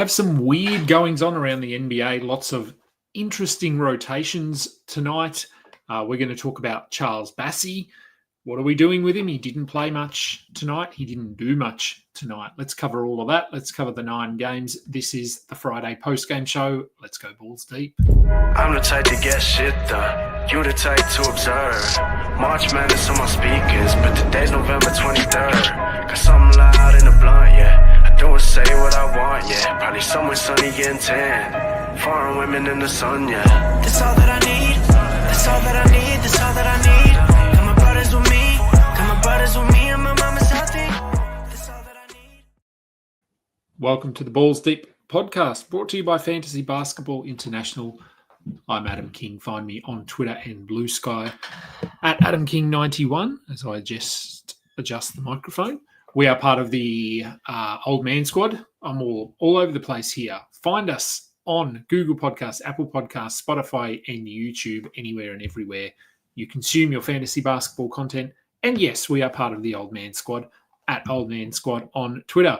have some weird goings on around the NBA. Lots of interesting rotations tonight. We're going to talk about Charles Bassey. What are we doing with him? He didn't play much tonight. He didn't do much tonight. Let's cover all of that. Let's cover the 9 games. This is the Friday post-game show. Let's go balls deep. I'm the type to get shit done. You the type to observe. March Madness on my speakers, but today's November 23rd. Got something loud in the blunt, yeah. I don't say what I want, yeah. Probably somewhere sunny getting tan. Foreign women in the sun, yeah. That's all that I need. That's all that I need. That's all that I need. Got my brothers with me. Got my brothers with me, and my mama's healthy. That's all that I need. Welcome to the Balls Deep podcast, brought to you by Fantasy Basketball International. I'm Adam King. Find me on Twitter and Blue Sky at AdamKing91 as I just adjust the microphone. We are part of the Old Man Squad. I'm all over the place here. Find us on Google Podcasts, Apple Podcasts, Spotify, and YouTube, anywhere and everywhere you consume your fantasy basketball content. And yes, we are part of the Old Man Squad at Old Man Squad on Twitter.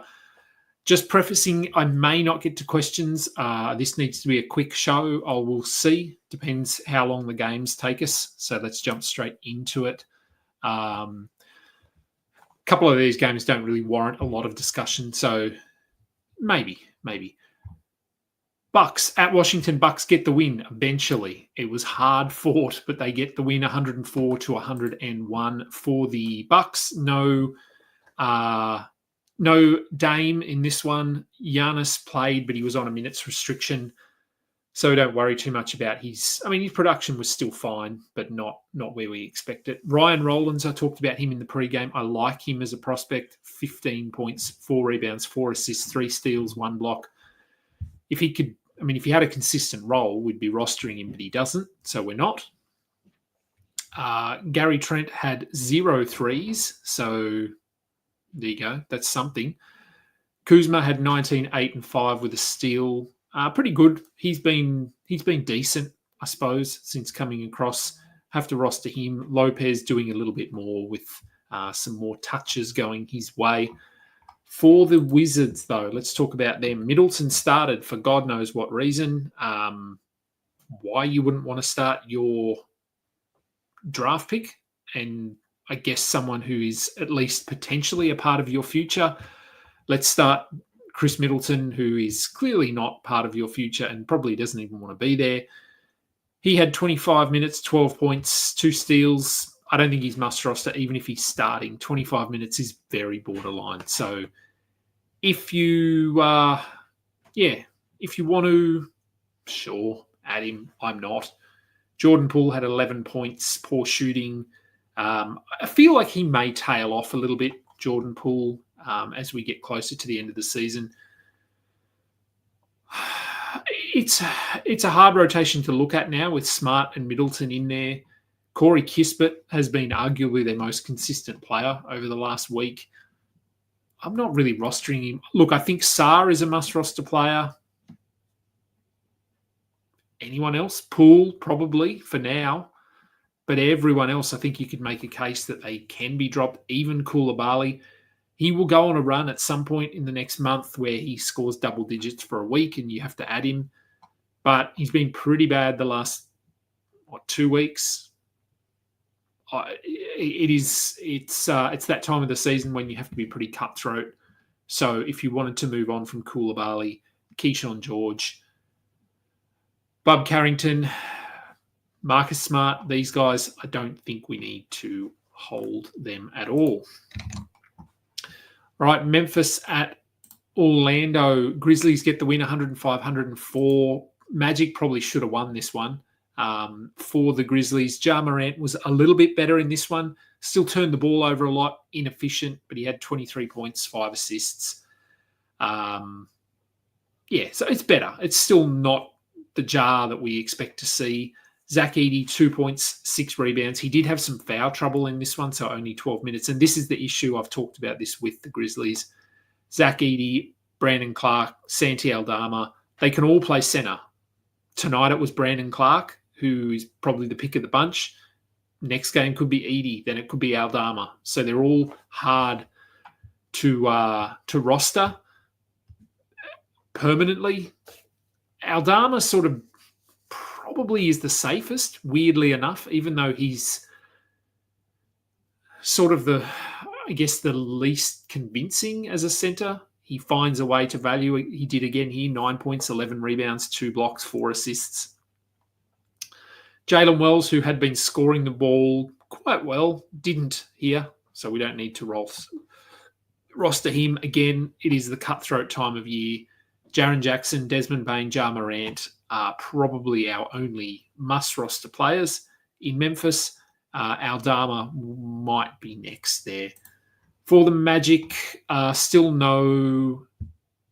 Just prefacing, I may not get to questions. This needs to be a quick show. I will see. Depends how long the games take us. So let's jump straight into it. A couple of these games don't really warrant a lot of discussion. So maybe. Bucks at Washington. Bucks get the win eventually. It was hard fought, but they get the win 104-101 for the Bucks. No Dame in this one. Giannis played, but he was on a minutes restriction. So don't worry too much about his production was still fine, but not where we expect it. Ryan Rollins, I talked about him in the pregame. I like him as a prospect. 15 points, 4 rebounds, 4 assists, 3 steals, 1 block. If he had a consistent role, we'd be rostering him, but he doesn't, so we're not. Gary Trent had 0 threes, so there you go. That's something. Kuzma had 19, 8, and 5 with a steal. Pretty good. He's been decent, I suppose, since coming across. Have to roster him. Lopez doing a little bit more with some more touches going his way. For the Wizards, though, let's talk about them. Middleton started for God knows what reason. Why you wouldn't want to start your draft pick and I guess someone who is at least potentially a part of your future. Let's start Chris Middleton, who is clearly not part of your future and probably doesn't even want to be there. He had 25 minutes, 12 points, 2 steals. I don't think he's must roster, even if he's starting. 25 minutes is very borderline. So if you want to, sure, add him. I'm not. Jordan Poole had 11 points, poor shooting. I feel like he may tail off a little bit, Jordan Poole, as we get closer to the end of the season. It's a hard rotation to look at now with Smart and Middleton in there. Corey Kispert has been arguably their most consistent player over the last week. I'm not really rostering him. Look, I think Sarr is a must-roster player. Anyone else? Poole, probably, for now. But everyone else, I think you could make a case that they can be dropped. Even Koulibaly. He will go on a run at some point in the next month where he scores double digits for a week and you have to add him. But he's been pretty bad the last, 2 weeks. It's that time of the season when you have to be pretty cutthroat. So if you wanted to move on from Koulibaly, Keyshawn George, Bub Carrington, Marcus Smart, these guys, I don't think we need to hold them at all. All right, Memphis at Orlando. Grizzlies get the win 105-104. Magic probably should have won this one. For the Grizzlies, Ja Morant was a little bit better in this one. Still turned the ball over a lot, inefficient, but he had 23 points, 5 assists. So it's better. It's still not the Ja that we expect to see. Zach Edey, 2 points, 6 rebounds. He did have some foul trouble in this one, so only 12 minutes. And this is the issue. I've talked about this with the Grizzlies. Zach Edey, Brandon Clark, Santi Aldama, they can all play center. Tonight it was Brandon Clark, who is probably the pick of the bunch. Next game could be Edey, then it could be Aldama. So they're all hard to roster. permanently. Aldama sort of probably is the safest, weirdly enough, even though he's sort of the least convincing as a centre. He finds a way to value it. He did again here, 9 points, 11 rebounds, 2 blocks, 4 assists. Jalen Wells, who had been scoring the ball quite well, didn't here, so we don't need to roster him. Again, it is the cutthroat time of year. Jaren Jackson, Desmond Bain, Ja Morant are probably our only must-roster players in Memphis. Aldama might be next there. For the Magic, still no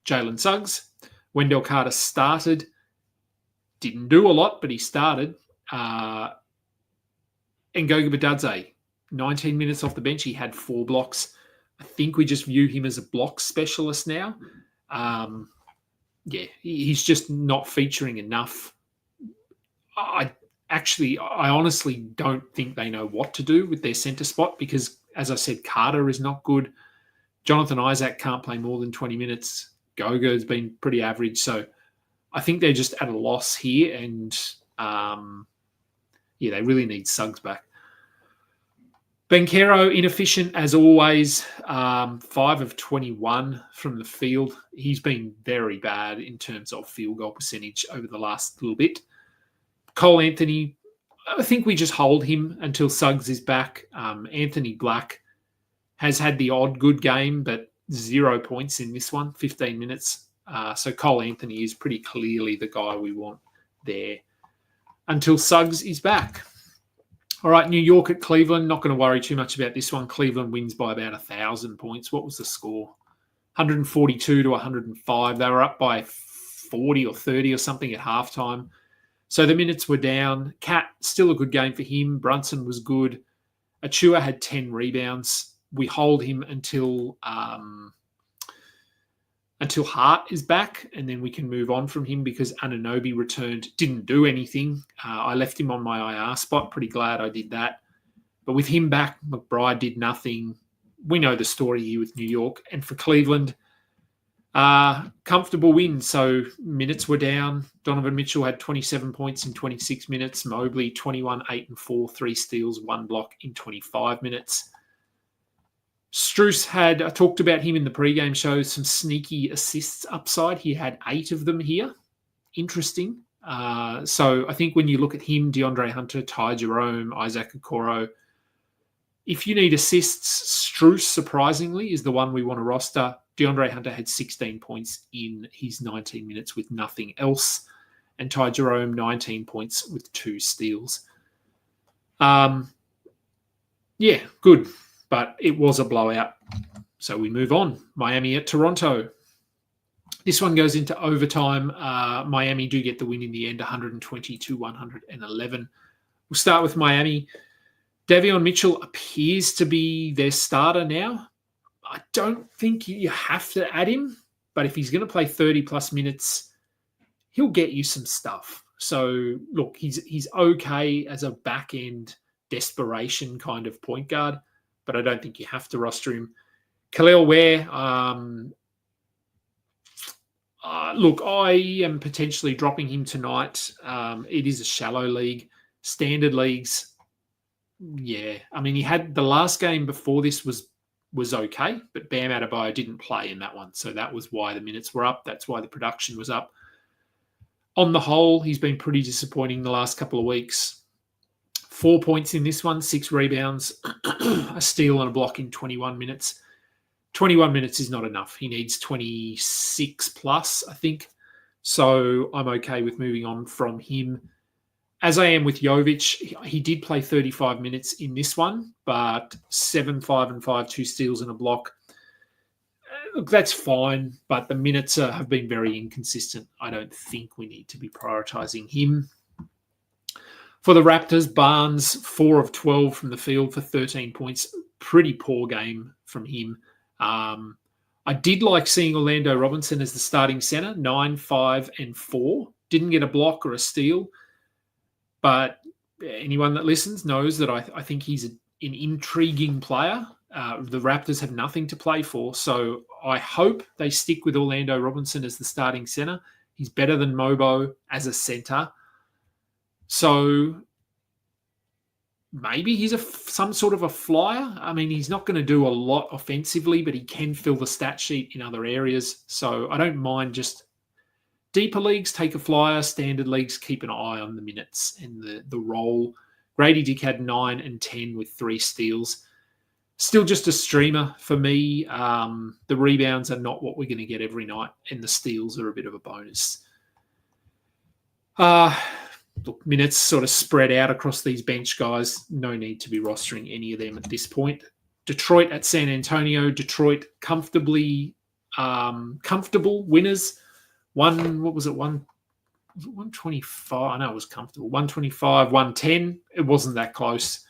Jalen Suggs. Wendell Carter started. Didn't do a lot, but he started. And Goga Bitadze, 19 minutes off the bench. He had 4 blocks. I think we just view him as a block specialist now. He's just not featuring enough. I honestly don't think they know what to do with their centre spot because, as I said, Carter is not good. Jonathan Isaac can't play more than 20 minutes. Goga has been pretty average. So I think they're just at a loss here. And, they really need Suggs back. Banchero, inefficient as always. 5 of 21 from the field. He's been very bad in terms of field goal percentage over the last little bit. Cole Anthony, I think we just hold him until Suggs is back. Anthony Black has had the odd good game, but 0 points in this one, 15 minutes. So Cole Anthony is pretty clearly the guy we want there until Suggs is back. All right, New York at Cleveland. Not going to worry too much about this one. Cleveland wins by about 1,000 points. What was the score? 142 to 105. They were up by 40 or 30 or something at halftime. So the minutes were down. Cat, still a good game for him. Brunson was good. Achua had 10 rebounds. We hold him until Hart is back, and then we can move on from him because Anunoby returned, didn't do anything. I left him on my IR spot. Pretty glad I did that. But with him back, McBride did nothing. We know the story here with New York. And for Cleveland, comfortable win. So minutes were down. Donovan Mitchell had 27 points in 26 minutes. Mobley, 21, 8 and 4, 3 steals, 1 block in 25 minutes. Struce I talked about him in the pregame show, some sneaky assists upside. He had 8 of them here. Interesting. So I think when you look at him, DeAndre Hunter, Ty Jerome, Isaac Okoro, if you need assists, Struce, surprisingly, is the one we want to roster. DeAndre Hunter had 16 points in his 19 minutes with nothing else. And Ty Jerome, 19 points with 2 steals. Good. But it was a blowout. So we move on. Miami at Toronto. This one goes into overtime. Miami do get the win in the end, 120 to 111. We'll start with Miami. Davion Mitchell appears to be their starter now. I don't think you have to add him, but if he's going to play 30-plus minutes, he'll get you some stuff. So, look, he's okay as a back-end desperation kind of point guard, but I don't think you have to roster him. Khalil Ware, look, I am potentially dropping him tonight. It is a shallow league. Standard leagues, yeah. I mean, he had the last game before this was okay, but Bam Adebayo didn't play in that one. So that was why the minutes were up. That's why the production was up. On the whole, he's been pretty disappointing the last couple of weeks. 4 points in this one, 6 rebounds, a steal and a block in 21 minutes. 21 minutes is not enough. He needs 26 plus, I think. So I'm okay with moving on from him. As I am with Jovic, he did play 35 minutes in this one, but 7, 5, and 5, 2 steals and a block. Look, that's fine, but the minutes have been very inconsistent. I don't think we need to be prioritizing him. For the Raptors, Barnes, 4 of 12 from the field for 13 points. Pretty poor game from him. I did like seeing Orlando Robinson as the starting center, 9, 5, and 4. Didn't get a block or a steal. But anyone that listens knows that I think he's an intriguing player. The Raptors have nothing to play for, so I hope they stick with Orlando Robinson as the starting centre. He's better than Mobo as a centre. So maybe he's some sort of a flyer. I mean, he's not going to do a lot offensively, but he can fill the stat sheet in other areas. So I don't mind just deeper leagues, take a flyer. Standard leagues, keep an eye on the minutes and the role. Grady Dick had 9 and 10 with 3 steals. Still just a streamer for me. The rebounds are not what we're going to get every night, and the steals are a bit of a bonus. Look, minutes sort of spread out across these bench guys. No need to be rostering any of them at this point. Detroit at San Antonio. Detroit comfortable winners. 125? I know it was comfortable. 125, 110. It wasn't that close.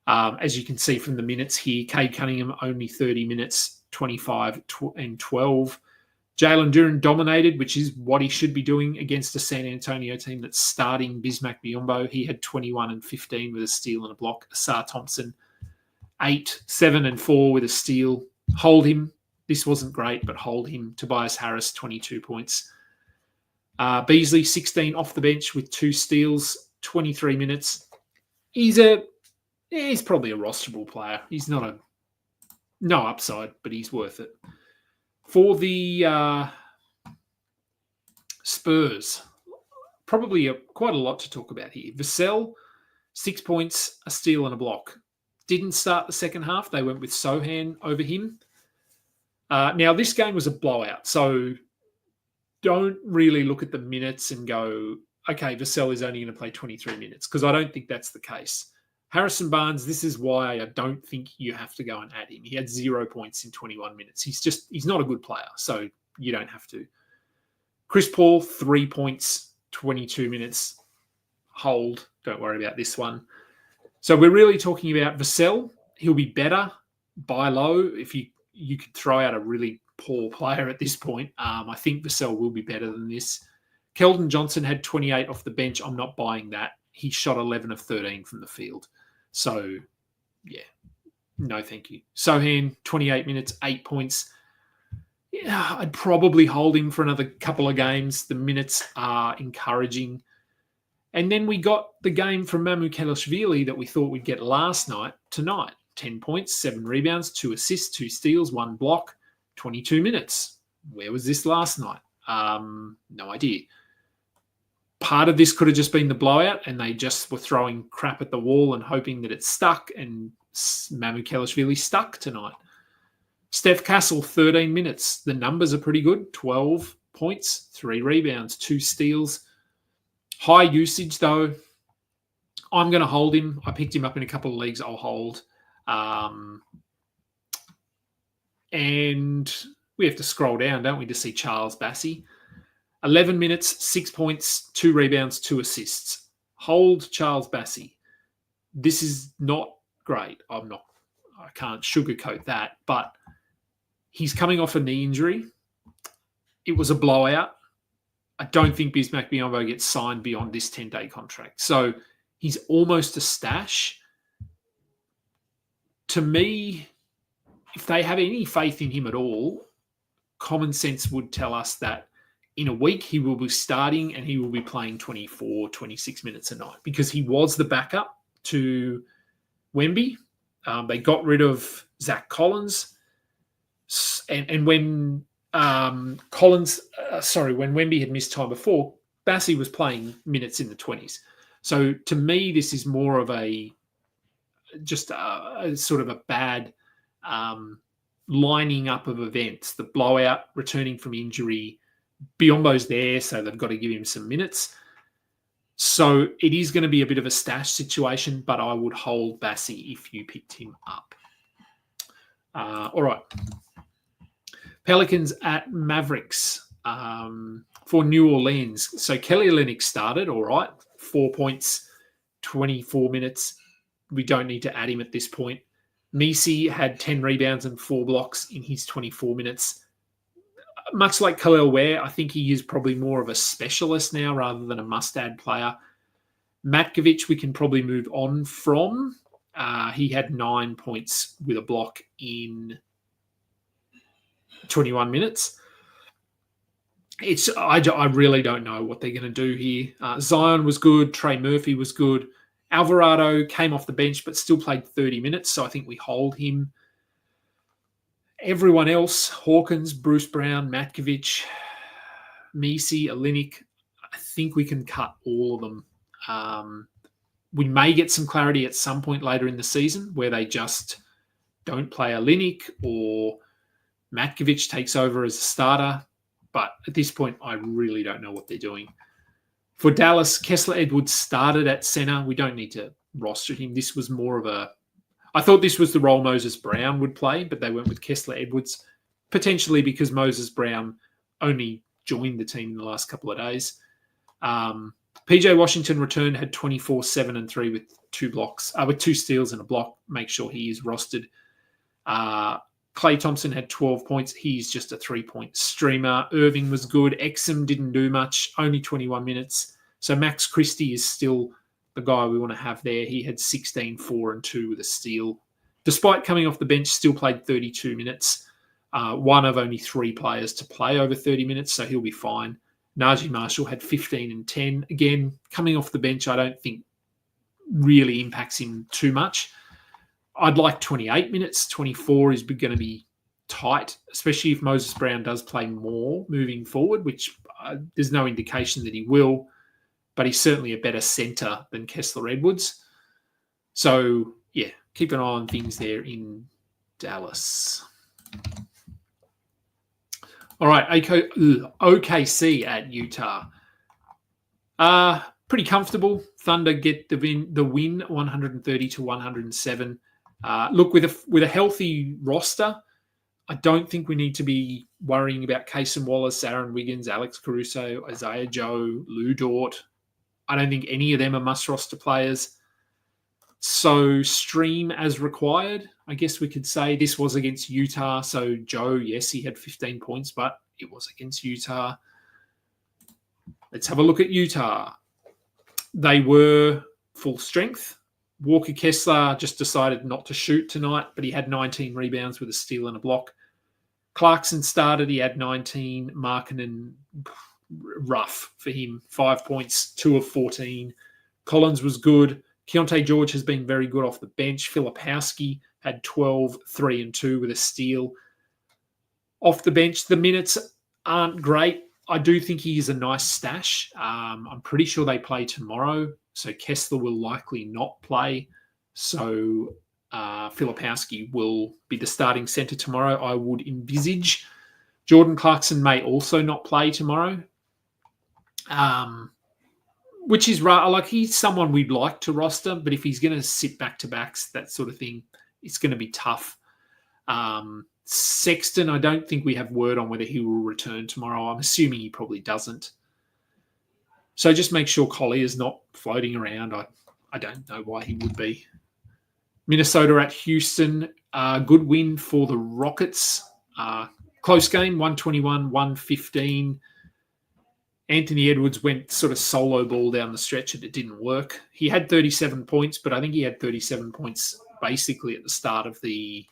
As you can see from the minutes here, Cade Cunningham only 30 minutes, 25 and 12. Jalen Duren dominated, which is what he should be doing against a San Antonio team that's starting Bismack Biyombo. He had 21 and 15 with a steal and a block. Asar Thompson, 8, 7 and 4 with a steal. Hold him. This wasn't great, but hold him. Tobias Harris, 22 points. Beasley, 16 off the bench with 2 steals, 23 minutes. He's probably a rosterable player. He's no upside, but he's worth it. For the Spurs, probably quite a lot to talk about here. Vassell, 6 points, a steal and a block. Didn't start the second half. They went with Sohan over him. Now, this game was a blowout, so don't really look at the minutes and go, okay, Vassell is only going to play 23 minutes, because I don't think that's the case. Harrison Barnes, this is why I don't think you have to go and add him. He had 0 points in 21 minutes. He's not a good player, so you don't have to. Chris Paul, 3 points, 22 minutes. Hold. Don't worry about this one. So we're really talking about Vassell. He'll be better. Buy low. If you could throw out a really poor player at this point, I think Vassell will be better than this. Keldon Johnson had 28 off the bench. I'm not buying that. He shot 11 of 13 from the field. So, yeah, no thank you. Sohan, 28 minutes, 8 points. Yeah, I'd probably hold him for another couple of games. The minutes are encouraging. And then we got the game from Manu Kelishvili that we thought we'd get last night tonight. 10 points, 7 rebounds, 2 assists, 2 steals, 1 block, 22 minutes. Where was this last night? No idea. Part of this could have just been the blowout, and they just were throwing crap at the wall and hoping that it stuck, and Manu Kelishvili stuck tonight. Steph Castle, 13 minutes. The numbers are pretty good. 12 points, 3 rebounds, 2 steals. High usage, though. I'm going to hold him. I picked him up in a couple of leagues. I'll hold. And we have to scroll down, don't we, to see Charles Bassey. 11 minutes, 6 points, 2 rebounds, 2 assists. Hold Charles Bassey. This is not great. I can't sugarcoat that, but he's coming off a knee injury. It was a blowout. I don't think Bismack Biyombo gets signed beyond this 10-day contract. So he's almost a stash. To me, if they have any faith in him at all, common sense would tell us that in a week, he will be starting and he will be playing 24, 26 minutes a night, because he was the backup to Wemby. They got rid of Zach Collins. And when when Wemby had missed time before, Bassey was playing minutes in the 20s. So to me, this is more of a sort of a bad lining up of events. The blowout, returning from injury, Biyombo's there, so they've got to give him some minutes. So it is going to be a bit of a stash situation, but I would hold Bassey if you picked him up. All right. Pelicans at Mavericks for New Orleans. So Kelly Olynyk started, all right. 4 points, 24 minutes. We don't need to add him at this point. Misi had 10 rebounds and 4 blocks in his 24 minutes. Much like Khalil Ware, I think he is probably more of a specialist now rather than a must-add player. Matkovic, we can probably move on from. He had 9 points with a block in 21 minutes. I really don't know what they're going to do here. Zion was good. Trey Murphy was good. Alvarado came off the bench but still played 30 minutes, so I think we hold him. Everyone else, Hawkins, Bruce Brown, Matkovic, Misi, Olinik, I think we can cut all of them. We may get some clarity at some point later in the season where they just don't play Olinik or Matkovic takes over as a starter. But at this point, I really don't know what they're doing. For Dallas, Kessler Edwards started at center. We don't need to roster him. This was more of a... I thought this was the role Moses Brown would play, but they went with Kessler Edwards, potentially because Moses Brown only joined the team in the last couple of days. PJ Washington returned, had 24, 7 and 3 with 2 blocks, with 2 steals and a block. Make sure he is rostered. Klay Thompson had 12 points. He's just a 3-point streamer. Irving was good. Exum didn't do much, only 21 minutes. So Max Christie is still the guy we want to have there. He had 16, 4 and 2 with a steal. Despite coming off the bench, still played 32 minutes. One of only 3 players to play over 30 minutes, so he'll be fine. Najee Marshall had 15 and 10. Again, coming off the bench, I don't think really impacts him too much. I'd like 28 minutes. 24 is going to be tight, especially if Moses Brown does play more moving forward, which there's no indication that he will, but he's certainly a better center than Kessler Edwards. So, yeah, keep an eye on things there in Dallas. All right, OKC at Utah. Pretty comfortable. Thunder get the win 130 to 107. Look, with a healthy roster, I don't think we need to be worrying about Cason Wallace, Aaron Wiggins, Alex Caruso, Isaiah Joe, Lou Dort. I don't think any of them are must-roster players. So stream as required. I guess we could say this was against Utah. So Joe, yes, he had 15 points, but it was against Utah. Let's have a look at Utah. They were full strength. Walker Kessler just decided not to shoot tonight, but he had 19 rebounds with a steal and a block. Clarkson started. He had 19. Markkanen, rough for him. 5 points, 2 of 14. Collins was good. Keontae George has been very good off the bench. Filipowski had 12, 3 and 2 with a steal. Off the bench, the minutes aren't great. I do think he is a nice stash. I'm pretty sure they play tomorrow, so Kessler will likely not play. So Filipowski will be the starting center tomorrow, I would envisage. Jordan Clarkson may also not play tomorrow, which is right. Like, he's someone we'd like to roster, but if he's going to sit back-to-backs, that sort of thing, it's going to be tough. Sexton, I don't think we have word on whether he will return tomorrow. I'm assuming he probably doesn't. So just make sure Collier is not floating around. I don't know why he would be. Minnesota at Houston. Good win for the Rockets. Close game, 121-115. Anthony Edwards went sort of solo ball down the stretch and it didn't work. He had 37 points, but I think he had 37 points basically at the start of the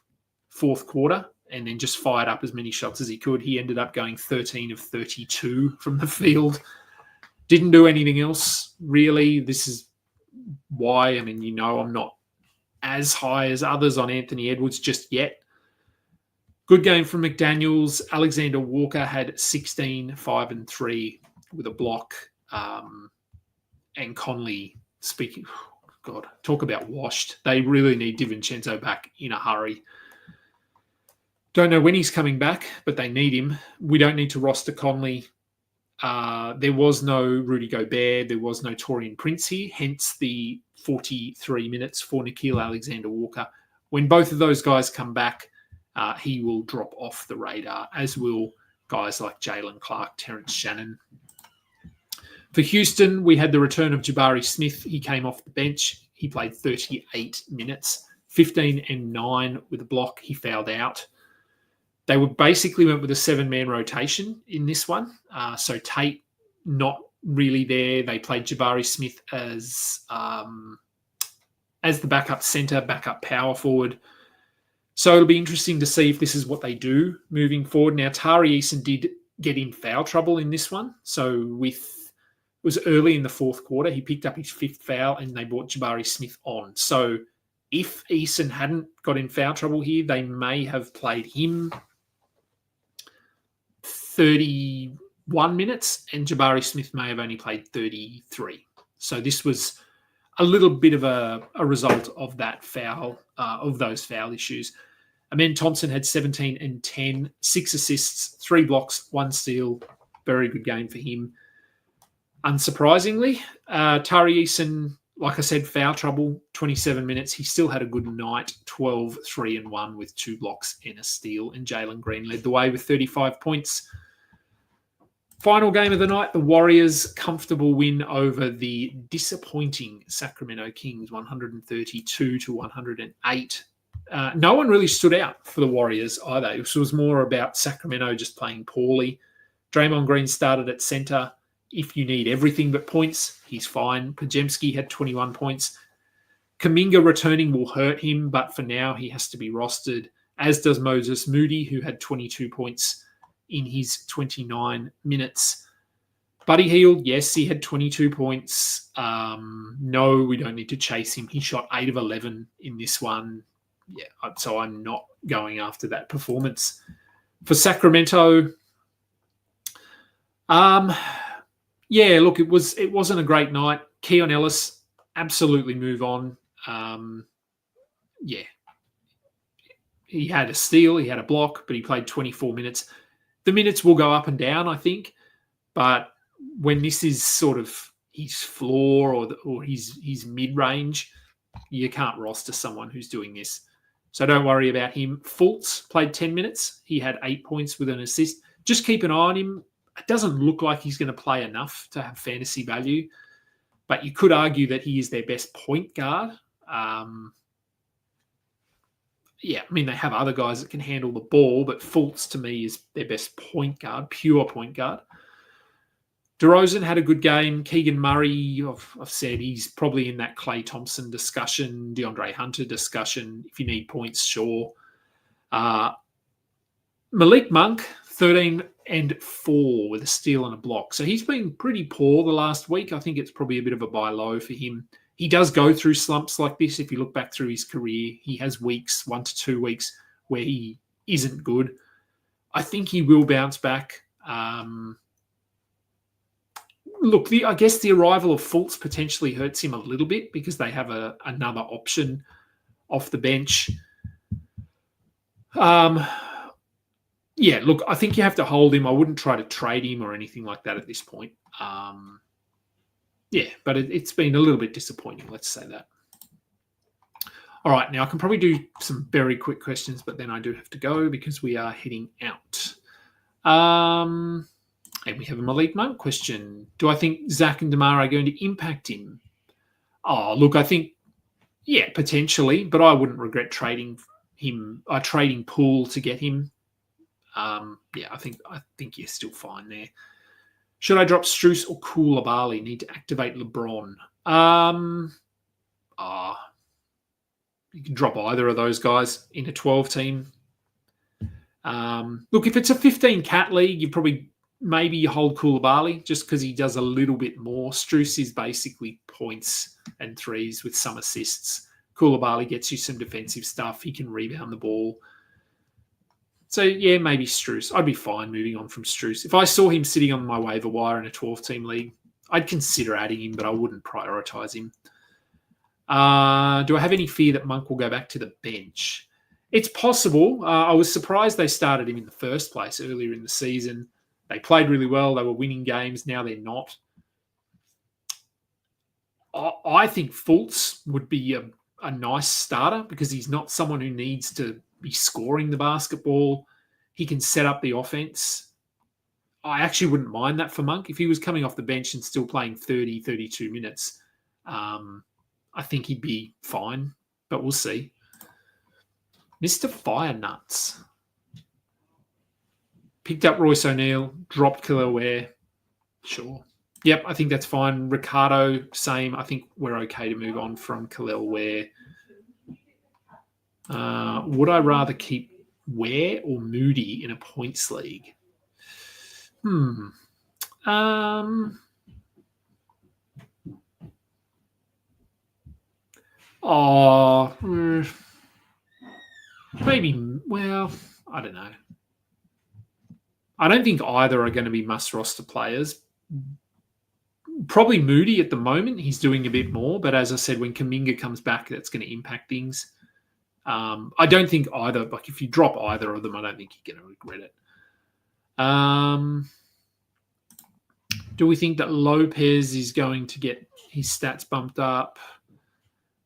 fourth quarter and then just fired up as many shots as he could. He ended up going 13 of 32 from the field. Didn't do anything else, really. This is why, I mean, I'm not as high as others on Anthony Edwards just yet. Good game from McDaniels. Alexander Walker had 16, 5 and 3 with a block. And Conley, speaking, God, talk about washed. They really need DiVincenzo back in a hurry. Don't know when he's coming back, but they need him. We don't need to roster Conley. There was no Rudy Gobert. There was no Taurean Prince here, hence the 43 minutes for Nickeil Alexander-Walker. When both of those guys come back, he will drop off the radar, as will guys like Jalen Clark, Terrence Shannon. For Houston, we had the return of Jabari Smith. He came off the bench. He played 38 minutes, 15 and 9 with a block. He fouled out. They basically went with a 7-man rotation in this one. So Tate not really there. They played Jabari Smith as the backup center, backup power forward. So it'll be interesting to see if this is what they do moving forward. Now, Tari Eason did get in foul trouble in this one. So it was early in the fourth quarter. He picked up his 5th foul and they brought Jabari Smith on. So if Eason hadn't got in foul trouble here, they may have played him 31 minutes and Jabari Smith may have only played 33. So this was a little bit of a result of that foul, of those foul issues. Amen Thompson had 17 and 10, 6 assists, 3 blocks, 1 steal. Very good game for him. Unsurprisingly, Tari Eason, like I said, foul trouble, 27 minutes. He still had a good night, 12, 3 and 1 with 2 blocks and a steal. And Jalen Green led the way with 35 points. Final game of the night, the Warriors' comfortable win over the disappointing Sacramento Kings, 132-108. No one really stood out for the Warriors either. It was more about Sacramento just playing poorly. Draymond Green started at center. If you need everything but points, he's fine. Podziemski had 21 points. Kuminga returning will hurt him, but for now he has to be rostered, as does Moses Moody, who had 22 points in his 29 minutes. Buddy Hield, yes, he had 22 points. No, we don't need to chase him. He shot 8 of 11 in this one. Yeah, so I'm not going after that performance. For Sacramento, yeah, look, it wasn't a great night. Keon Ellis, absolutely move on. Yeah, he had a steal, he had a block, but he played 24 minutes. The minutes will go up and down, I think, but when this is sort of his floor or his mid-range, you can't roster someone who's doing this. So don't worry about him. Fultz played 10 minutes. He had 8 points with an assist. Just keep an eye on him. It doesn't look like he's going to play enough to have fantasy value, but you could argue that he is their best point guard. Yeah, I mean, they have other guys that can handle the ball, but Fultz, to me, is their best point guard, pure point guard. DeRozan had a good game. Keegan Murray, I've said he's probably in that Klay Thompson discussion, DeAndre Hunter discussion. If you need points, sure. Malik Monk, 13 and 4 with a steal and a block. So he's been pretty poor the last week. I think it's probably a bit of a buy low for him. He does go through slumps like this. If you look back through his career, he has weeks, 1 to 2 weeks, where he isn't good. I think he will bounce back. Look, I guess the arrival of Fultz potentially hurts him a little bit because they have another option off the bench. Yeah, look, I think you have to hold him. I wouldn't try to trade him or anything like that at this point. Yeah, but it's been a little bit disappointing, let's say that. All right, now I can probably do some very quick questions, but then I do have to go because we are heading out. And we have a Malik Monk question. Do I think Zach and DeMar are going to impact him? Oh, look, I think, yeah, potentially, but I wouldn't regret trading him, trading Poole to get him. Yeah, I think you're still fine there. Should I drop Strus or Koulibaly? Need to activate LeBron. You can drop either of those guys in a 12 team. Look, if it's a 15 cat league, maybe you hold Koulibaly just because he does a little bit more. Strus is basically points and threes with some assists. Koulibaly gets you some defensive stuff. He can rebound the ball. So, yeah, maybe Strus. I'd be fine moving on from Strus. If I saw him sitting on my waiver wire in a 12-team league, I'd consider adding him, but I wouldn't prioritize him. Do I have any fear that Monk will go back to the bench? It's possible. I was surprised they started him in the first place earlier in the season. They played really well. They were winning games. Now they're not. I think Fultz would be a nice starter because he's not someone who needs to be scoring the basketball. He can set up the offense. I actually wouldn't mind that for Monk. If he was coming off the bench and still playing 30, 32 minutes, I think he'd be fine, but we'll see. Mr. Firenuts. Picked up Royce O'Neal, dropped Khalil Ware. Sure. Yep, I think that's fine. Ricardo, same. I think we're okay to move on from Khalil Ware. Would I rather keep Ware or Moody in a points league? Maybe. Well, I don't know. I don't think either are going to be must roster players. Probably Moody at the moment. He's doing a bit more, but as I said, when Kuminga comes back, that's going to impact things. I don't think either. Like if you drop either of them, I don't think you're going to regret it. Do we think that Lopez is going to get his stats bumped up?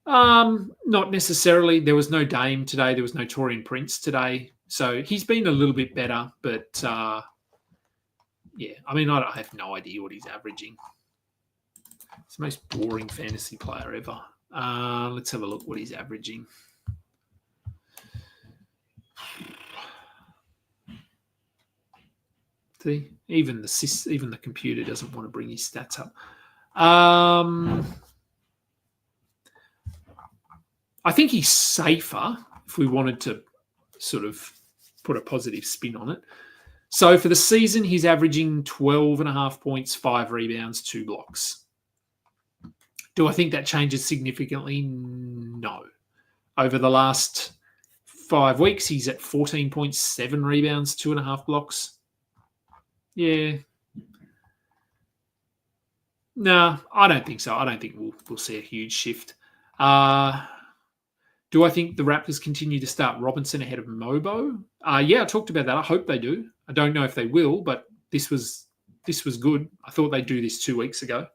Not necessarily. There was no Dame today. There was no Torian Prince today. So he's been a little bit better, but yeah, I mean, I have no idea what he's averaging. It's the most boring fantasy player ever. Let's have a look what he's averaging. See, even the computer doesn't want to bring his stats up. I think he's safer if we wanted to sort of put a positive spin on it. So for the season, he's averaging 12.5 points, 5 rebounds, 2 blocks. Do I think that changes significantly? No. Over the last 5 weeks, he's at 14.7 rebounds, 2.5 blocks. Yeah. No, I don't think so. I don't think we'll see a huge shift. Do I think the Raptors continue to start Robinson ahead of Mobo? Yeah, I talked about that. I hope they do. I don't know if they will, but this was good. I thought they'd do this 2 weeks ago.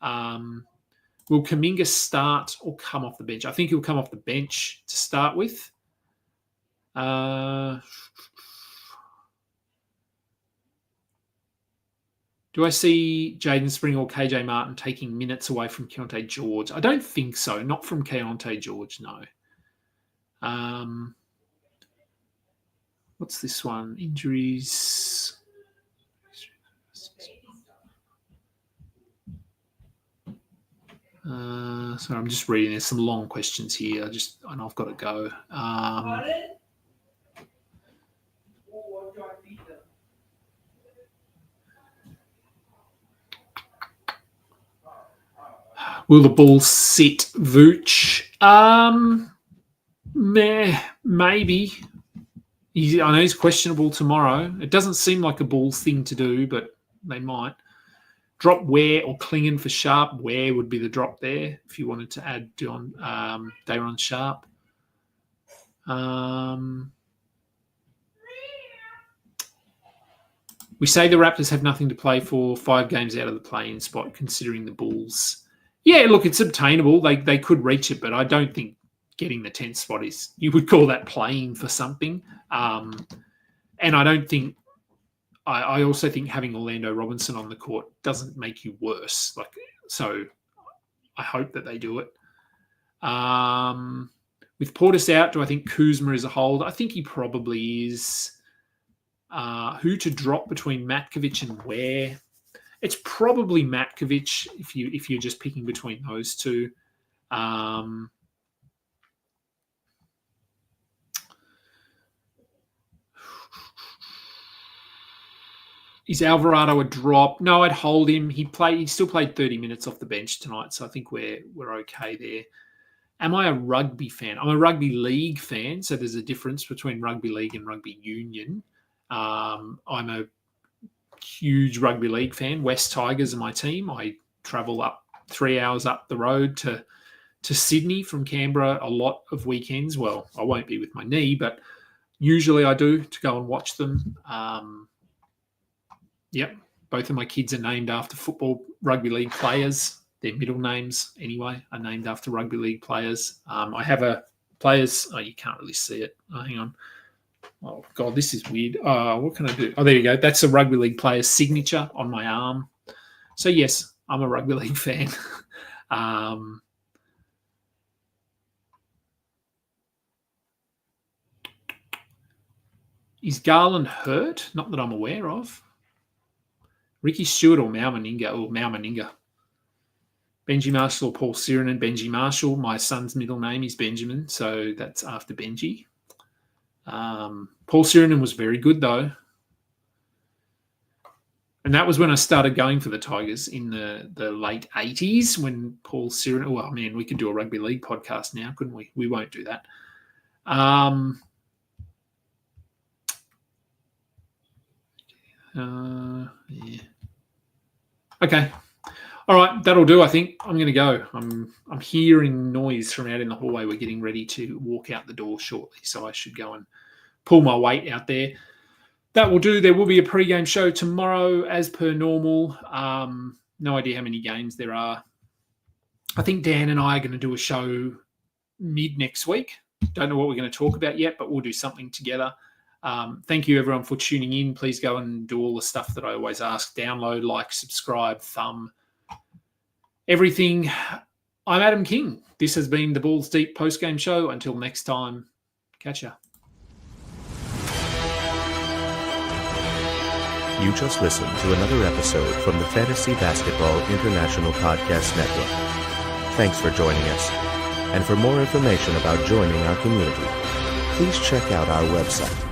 Will Kuminga start or come off the bench? I think he'll come off the bench to start with. Do I see Jaden Spring or KJ Martin taking minutes away from Keontae George? I don't think so. Not from Keontae George, no. What's this one? Injuries. Sorry, I'm just reading. There's some long questions here. I know I've got to go. Will the Bulls sit Vooch? Maybe. I know he's questionable tomorrow. It doesn't seem like a Bulls thing to do, but they might. Drop Ware or Klingon for Sharp. Ware would be the drop there if you wanted to add Dayron Sharp. We say the Raptors have nothing to play for, 5 games out of the play-in spot, considering the Bulls. Yeah, look, it's obtainable. They could reach it, but I don't think getting the 10th spot is, you would call that playing for something. And I don't think, I also think having Orlando Robinson on the court doesn't make you worse. So I hope that they do it. With Portis out, do I think Kuzma is a hold? I think he probably is. Who to drop between Matkovic and Ware? It's probably Matkovic if you're just picking between those two. Is Alvarado a drop? No, I'd hold him. He still played 30 minutes off the bench tonight, so I think we're okay there. Am I a rugby fan? I'm a rugby league fan, so there's a difference between rugby league and rugby union. I'm a huge rugby league fan. West Tigers are my team. I travel up 3 hours up the road to Sydney from Canberra a lot of weekends. Well, I won't be with my knee, but usually I do to go and watch them. Yep, both of my kids are named after football rugby league players. Their middle names, anyway, are named after rugby league players. I have a players. Oh, you can't really see it. Oh, hang on. Oh, God, this is weird. What can I do? Oh, there you go. That's a rugby league player's signature on my arm. So, yes, I'm a rugby league fan. Is Garland hurt? Not that I'm aware of. Ricky Stewart or Mau Meninga? Oh, Mau Meninga. Benji Marshall or Paul Sirenen. Benji Marshall. My son's middle name is Benjamin, so that's after Benji. Paul Sirenen was very good, though. And that was when I started going for the Tigers in the late 80s when Paul Sirenen... Well, man, we could do a rugby league podcast now, couldn't we? We won't do that. Yeah. Okay. All right, that'll do, I think. I'm going to go. I'm hearing noise from out in the hallway. We're getting ready to walk out the door shortly, so I should go and pull my weight out there. That will do. There will be a pre-game show tomorrow as per normal. No idea how many games there are. I think Dan and I are going to do a show mid next week. Don't know what we're going to talk about yet, but we'll do something together. Thank you, everyone, for tuning in. Please go and do all the stuff that I always ask. Download, like, subscribe, thumb, everything. I'm Adam King. This has been the Balls Deep post-game show. Until next time, catch ya. You just listened to another episode from the Fantasy Basketball International Podcast Network. Thanks for joining us. And for more information about joining our community, please check out our website,